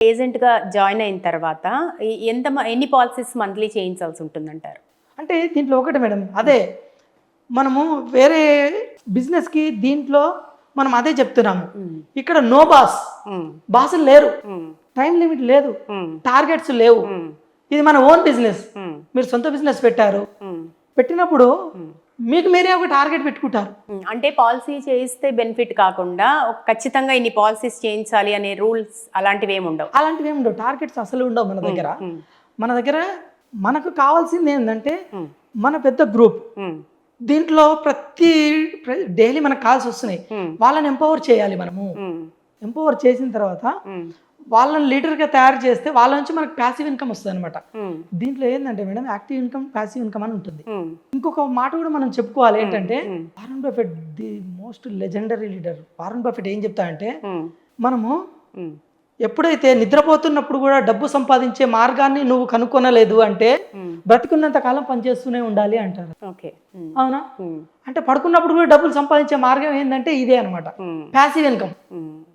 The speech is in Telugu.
ఏజెంట్‌గా జాయిన్ అయిన తర్వాత ఎన్ని పాలిసీస్ మంత్లీ చేయించాల్సి ఉంటుందంటారు? అంటే దీంట్లో ఒకటి మేడం, అదే మనము వేరే బిజినెస్కి దీంట్లో మనం అదే చెప్తున్నాము. ఇక్కడ నో బాస్, బాసులు లేరు, టైం లిమిట్ లేదు, టార్గెట్స్ లేవు. ఇది మన ఓన్ బిజినెస్. మీరు సొంత బిజినెస్ పెట్టినప్పుడు మీకు మీరే ఒక టార్గెట్ పెట్టుకుంటారు. అంటే పాలసీ చేయిస్తే బెనిఫిట్ కాకుండా ఖచ్చితంగా ఇన్ని పాలసీస్ చేయించాలి అనే రూల్స్ అలాంటివి ఏమి ఉండవు. టార్గెట్స్ అసలు ఉండవు మన దగ్గర. మనకు కావాల్సింది ఏంటంటే మన పెద్ద గ్రూప్, దీంట్లో ప్రతి డైలీ మనకు కాల్స్ వస్తున్నాయి. వాళ్ళని ఎంపవర్ చేయాలి. మనము ఎంపవర్ చేసిన తర్వాత వాళ్ళని లీడర్గా తయారు చేస్తే వాళ్ళ నుంచి మనకు ప్యాసివ్ ఇన్కమ్ వస్తుంది అనమాట. దీంట్లో ఏంటంటే madam, active income, passive income అని ఉంటుంది. ఇంకొక మాట కూడా మనం చెప్పుకోవాలి ఏంటంటే, Warren Buffett the most legendary leader. Warren Buffett ఏం చెప్తాడంటే, మనము ఎప్పుడైతే నిద్రపోతున్నప్పుడు కూడా డబ్బు సంపాదించే మార్గాన్ని నువ్వు కనుక్కొనలేదు అంటే బ్రతికున్నంత కాలం పనిచేస్తూనే ఉండాలి అంటారు. అవునా? అంటే పడుకున్నప్పుడు కూడా డబ్బులు సంపాదించే మార్గం ఏంటంటే ఇదే అనమాట, ప్యాసివ్ ఇన్కమ్.